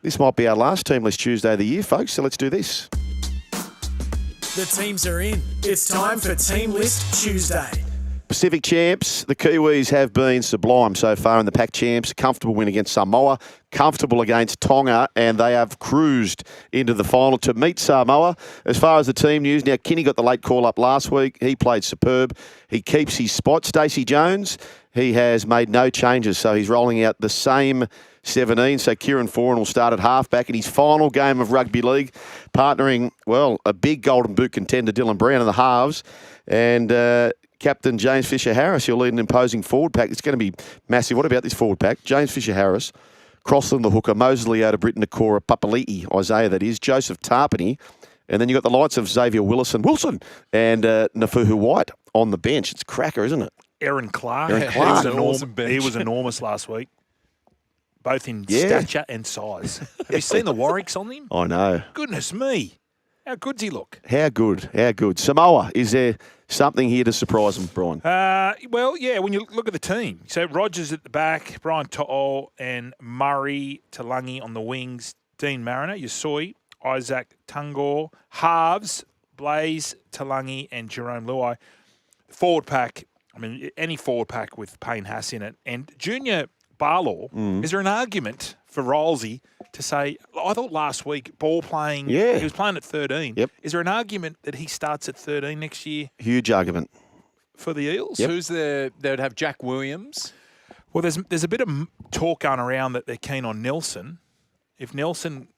This might be our last Team List Tuesday of the year, folks, so let's do this. The teams are in. It's time for Team List Tuesday. Pacific champs, the Kiwis have been sublime so far in the Pac champs. Comfortable win against Samoa, comfortable against Tonga, and they have cruised into the final to meet Samoa. As far as the team news, now Kinney got the late call up last week. He played superb. He keeps his spot. Stacey Jones, he has made no changes, so he's rolling out the same 17. So Kieran Foran will start at halfback in his final game of rugby league, partnering, well, a big Golden Boot contender, Dylan Brown, in the halves, and Captain James Fisher-Harris, he'll lead an imposing forward pack. It's going to be massive. What about this forward pack? James Fisher-Harris, Crossland the hooker, Mosley out of Britain, Nakora, Papali'i, Isaiah that is, Joseph Tarpany, and then you've got the lights of Xavier Wilson, and Nafuhu White on the bench. It's cracker, isn't it? Aaron Clark. He was enormous last week, both in stature and size. Have you seen the Warwicks on him? I know. Goodness me. How good's he look? How good. Samoa, is there something here to surprise them, Brian? Well, yeah, when you look at the team. So Rogers at the back, Brian To'o and Murray, Talangi on the wings, Dean Mariner, Yasoi, Isaac Tungor, halves, Blaze, Talangi and Jerome Luai. Forward pack, I mean, any forward pack with Payne Haas in it. And Junior Barlaw, is there an argument for Rolsey to say, I thought last week, ball playing, he was playing at 13. Yep. Is there an argument that he starts at 13 next year? Huge argument. For the Eels? Yep. Who's there? They would have Jack Williams. Well, there's a bit of talk going around that they're keen on Nelson. If Nelson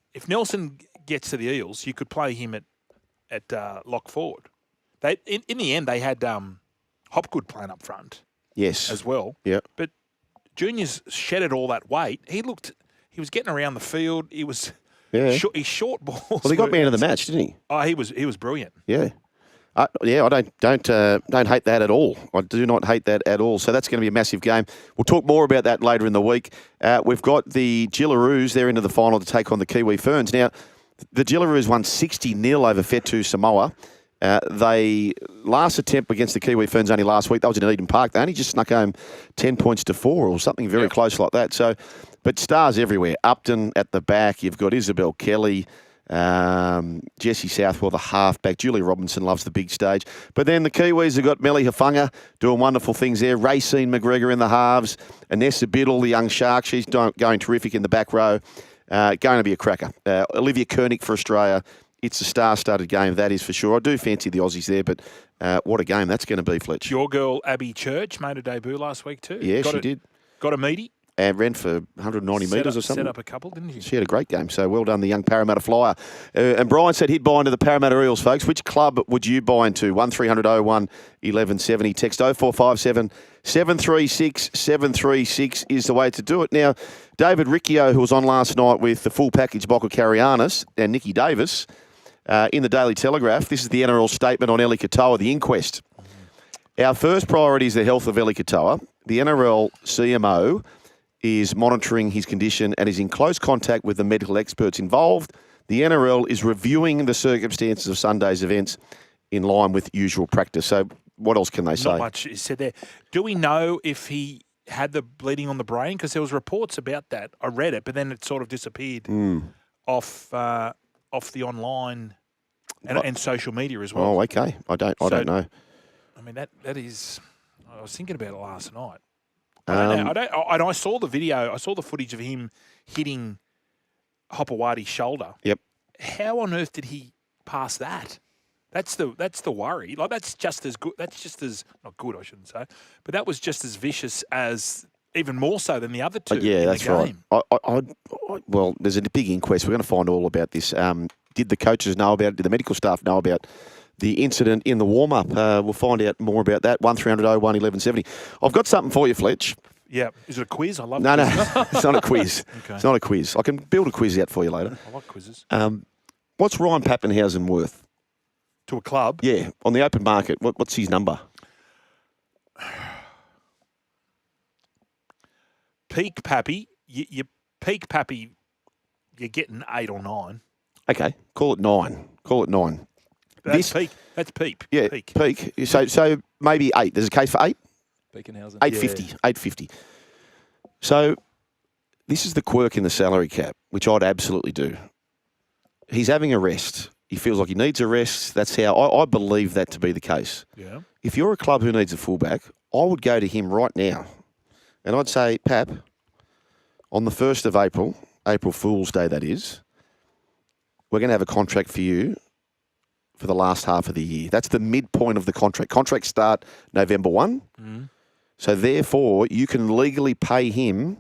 gets to the Eels, you could play him at lock forward. They in the end, they had Hopgood playing up front. Yes. As well. Yeah. But Junior's shedded all that weight. He was getting around the field. He was his short balls. Well, he got man of the match, didn't he? Oh, he was brilliant. Yeah. I don't hate that at all. I do not hate that at all. So that's going to be a massive game. We'll talk more about that later in the week. We've got the Jillaroos. They're into the final to take on the Kiwi Ferns. Now, the Jillaroos won 60-0 over Fetu Samoa. They last attempt against the Kiwi Ferns only last week. That was in Eden Park. They only just snuck home 10 points to 4 or something very close like that. So, but stars everywhere. Upton at the back. You've got Isabel Kelly, Jesse Southwell, the halfback. Julie Robinson loves the big stage. But then the Kiwis have got Melly Hafunga doing wonderful things there. Racine McGregor in the halves. Anessa Biddle, the young shark. She's going terrific in the back row. Going to be a cracker. Olivia Koenig for Australia. It's a star-studded game, that is for sure. I do fancy the Aussies there, but what a game that's going to be, Fletch. Your girl, Abby Church, made a debut last week too. Yeah, she did. Got a meaty. And ran for 190 metres or something. Set up a couple, didn't she? She had a great game, so well done, the young Parramatta Flyer. And Brian said he'd buy into the Parramatta Eels, folks. Which club would you buy into? 1300 01 1170. Text 0457 736 736 is the way to do it. Now, David Riccio, who was on last night with the full package, Boca Carianis, and Nicky Davis, in the Daily Telegraph, this is the NRL statement on Eli Katoa, the inquest. Our first priority is the health of Eli Katoa. The NRL CMO is monitoring his condition and is in close contact with the medical experts involved. The NRL is reviewing the circumstances of Sunday's events in line with usual practice. So what else can they say? Not much is said there. Do we know if he had the bleeding on the brain? Because there was reports about that. I read it, but then it sort of disappeared off the online and social media as well. Oh, okay. I don't know. I mean, that is. I was thinking about it last night. I saw the video. I saw the footage of him hitting Hopewadi's shoulder. Yep. How on earth did he pass that? That's the worry. Like that's just as good. That's just as not good, I shouldn't say, but that was just as vicious as, even more so than the other two. Yeah, that's right. Well, there's a big inquest. We're going to find all about this. Did the coaches know about it? Did the medical staff know about the incident in the warm-up? We'll find out more about that. 1300 01 1170. I've got something for you, Fletch. Yeah. Is it a quiz? I love No, quizzes. no. It's not a quiz. Okay. It's not a quiz. I can build a quiz out for you later. I like quizzes. What's Ryan Papenhuyzen worth? To a club? Yeah, on the open market. What's his number? Peak Pappy. You peak Pappy, you're getting 8 or 9. Okay, call it 9. That's peak. That's peep. Yeah, peak. So maybe 8. There's a case for 8? Beaconhausen. 850. 850. So this is the quirk in the salary cap, which I'd absolutely do. He's having a rest. He feels like he needs a rest. That's how I believe that to be the case. Yeah. If you're a club who needs a fullback, I would go to him right now. And I'd say, Pap, on the 1st of April, April Fool's Day that is, we're going to have a contract for you for the last half of the year. That's the midpoint of the contract. Contracts start November 1. So therefore, you can legally pay him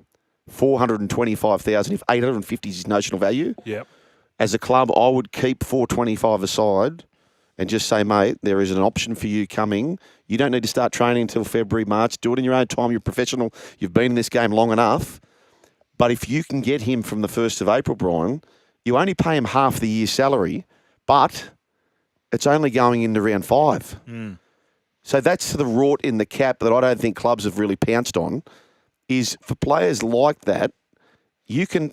$425,000 if 850 is his notional value. Yep. As a club, I would keep 425 aside and just say, mate, there is an option for you coming. You don't need to start training until February, March. Do it in your own time. You're a professional. You've been in this game long enough. But if you can get him from the 1st of April, Brian, you only pay him half the year's salary, but it's only going into round 5. So that's the rort in the cap that I don't think clubs have really pounced on, is for players like that, you can...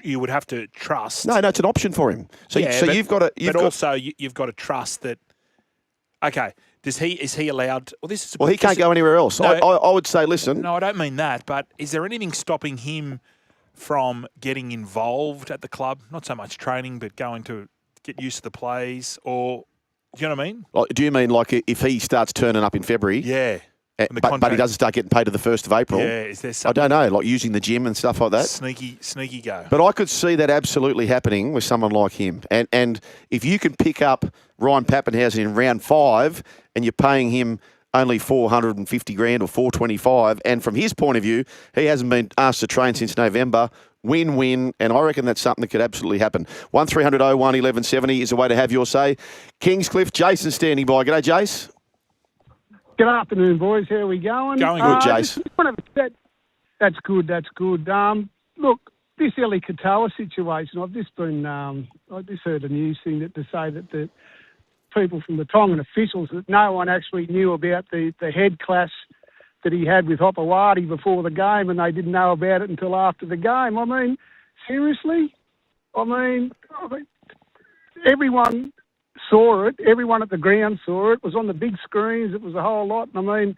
You would have to trust. No, it's an option for him. So, but, you've got to... you've got to trust that... Okay, is he allowed... Well, he can't go anywhere else. No, I would say, listen... No, I don't mean that, but is there anything stopping him from getting involved at the club? Not so much training, but going to get used to the plays, or... Do you know what I mean? Like, do you mean like if he starts turning up in February? Yeah. But he doesn't start getting paid to the 1st of April? Yeah, is there something... I don't know, like using the gym and stuff like that? Sneaky go. But I could see that absolutely happening with someone like him. And if you can pick up Ryan Papenhuyzen in round 5 and you're paying him only $450,000 or $425,000, and from his point of view, he hasn't been asked to train since November, win-win, and I reckon that's something that could absolutely happen. 1300 01 1170 is a way to have your say. Kingscliff, Jason standing by. G'day, Jace. Good afternoon, boys. How are we going? Going good, Jace. That's good. Look, this Eli Katoa situation, I've just heard a news thing to say that the people from the Tongan officials, that no one actually knew about the head clash that he had with Hopewadi before the game, and they didn't know about it until after the game. I mean, seriously? I mean, everyone saw it. Everyone at the ground saw it. It was on the big screens. It was a whole lot. I mean,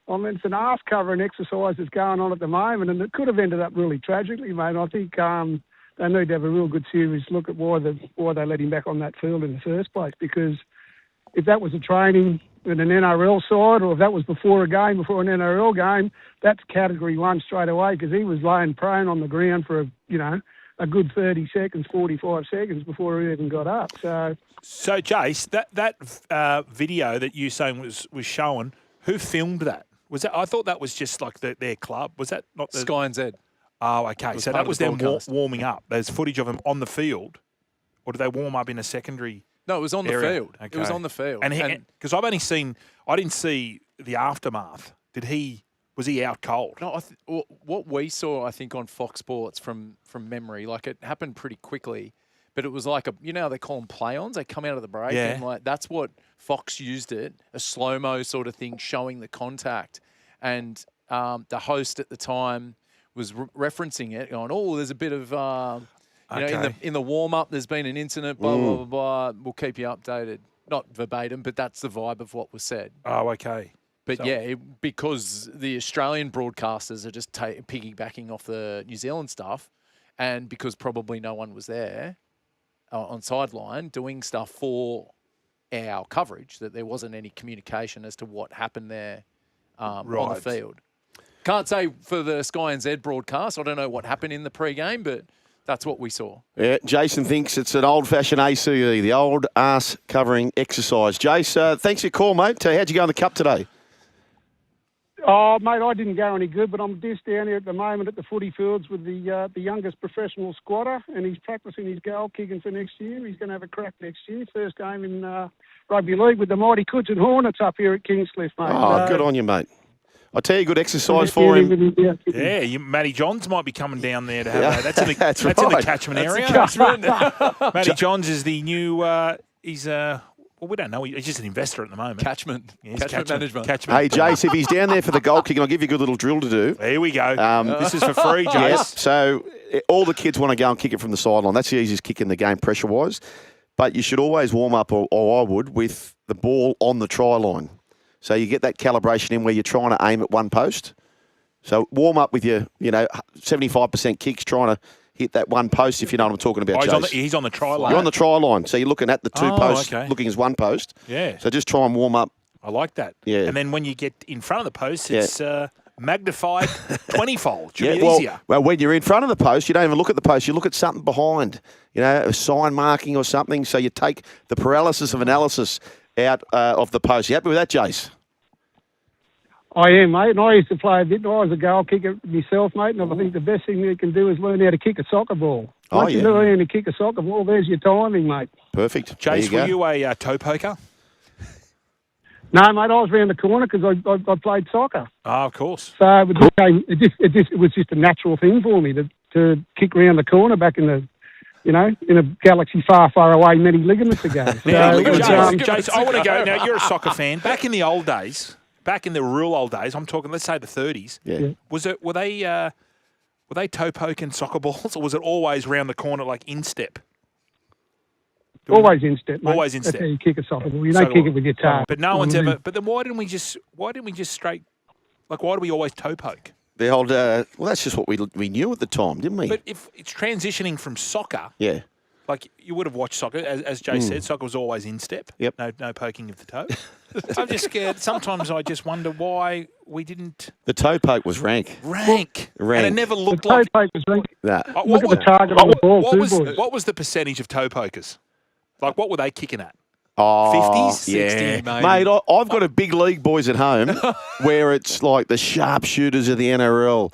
it's an arse-covering exercise that's going on at the moment, and it could have ended up really tragically, mate. I think they need to have a real good serious look at why they let him back on that field in the first place, because if that was a training in an NRL side, or if that was before an NRL game, that's category 1 straight away, because he was laying prone on the ground for a good 30 seconds, 45 seconds before he even got up. So Jace, that video that you saying was shown, who filmed that? Was that? I thought that was just like their club. Was that not the Sky and Z? Oh, okay. So that was them warming up. There's footage of them on the field, or did they warm up in a secondary? No, it was on the field. Okay. It was on the field. And because I didn't see the aftermath. Was he out cold? No, what we saw, I think, on Fox Sports from memory, like it happened pretty quickly, but it was like how they call them play-ons? They come out of the break, and like that's what Fox used it, a slow-mo sort of thing showing the contact. And the host at the time was referencing it, going, "Oh, there's a bit of in the warm-up, there's been an incident, blah, blah, blah, blah. We'll keep you updated." Not verbatim, but that's the vibe of what was said. Oh, okay. But because the Australian broadcasters are just piggybacking off the New Zealand stuff, and because probably no one was there on sideline doing stuff for our coverage, that there wasn't any communication as to what happened there on the field. Can't say for the Sky and Z broadcast. I don't know what happened in the pre-game, but that's what we saw. Yeah, Jason thinks it's an old-fashioned ACE, the old arse covering exercise. Jace, thanks for your call, mate. How'd you go in the cup today? Oh, mate, I didn't go any good, but I'm just down here at the moment at the footy fields with the youngest professional squatter, and he's practising his goal kicking for next year. He's going to have a crack next year. First game in rugby league with the mighty Coots and Hornets up here at Kingscliff, mate. Oh, good on you, mate. I'll tell you, good exercise for him. Yeah, Matty Johns might be coming down there to have that. In that's in the catchment area. Matty Johns is the new, well, we don't know. He's just an investor at the moment. Catchment management. Hey, Jace, if he's down there for the goal kicking, I'll give you a good little drill to do. There we go. This is for free, Jace. Yep. So all the kids want to go and kick it from the sideline. That's the easiest kick in the game pressure-wise. But you should always warm up, or I would, with the ball on the try line. So you get that calibration in where you're trying to aim at one post. So warm up with your, 75% kicks trying to hit that one post, if you know what I'm talking about, he's on the try line. You're on the try line, so you're looking at the two posts, looking as one post. Yeah. So just try and warm up. I like that. Yeah. And then when you get in front of the post, it's magnified 20-fold. Should be well, easier. Well, when you're in front of the post, you don't even look at the post. You look at something behind, a sign marking or something. So you take the paralysis of analysis out of the post. You happy with that, Jace? I am, mate, and I used to play a bit. I was a goal kicker myself, mate, and I think the best thing you can do is learn how to kick a soccer ball. Once you learn how to kick a soccer ball, there's your timing, mate. Perfect. Jace, were you a toe poker? No, mate, I was round the corner because I played soccer. Oh, of course. So it was just a natural thing for me to kick round the corner back in the, in a galaxy far, far away many ligaments ago. So, Jace, I want to go. Now, you're a soccer fan. Back in the old days, back in the real old days, I'm talking, let's say the 30s. Yeah. Were they toe poking soccer balls, or was it always round the corner like instep? Always in step, mate. Always in step. That's how you kick a soccer ball. You don't kick it with your toe. But no one's ever. But then why didn't we just straight? Like, why do we always toe poke? The old. That's just what we knew at the time, didn't we? But if it's transitioning from soccer, yeah. Like you would have watched soccer, as Jay said, soccer was always in step. Yep. No poking of the toe. I'm just scared. Sometimes I just wonder why we didn't. The toe poke was rank. Rank. And it never looked the like. toe poke was rank. Nah. Look at the target on the ball, boys. What was the percentage of toe pokers? Like, what were they kicking at? Oh, 50s? yeah. 60, maybe. Mate, I've got a big league, boys, at home where it's like the sharpshooters of the NRL.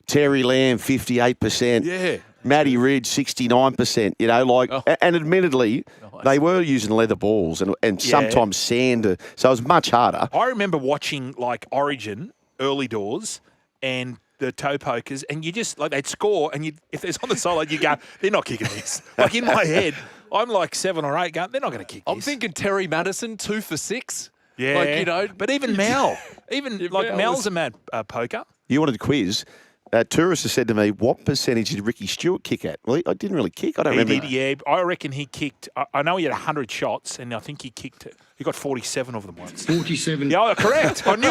Terry Lamb, 58%. Yeah. Matty Ridge, 69%. And admittedly, they were using leather balls and sometimes sand. So it was much harder. I remember watching, like, Origin, early doors, and the toe pokers, and you just, like, they'd score, and if there's on the sideline, you go, they're not kicking this. Like, in my head, I'm like 7 or 8 going, they're not going to kick this. I'm thinking Terry Madison, 2 for 6. Yeah. Like, But even Mel. Mel's a mad poker. You wanted a quiz. Tourist has said to me, what percentage did Ricky Stewart kick at? Well, I didn't really kick. I don't remember. He did, yeah. I reckon he kicked. I know he had 100 shots, and I think he got 47 of them once. 47. Yeah, correct. I knew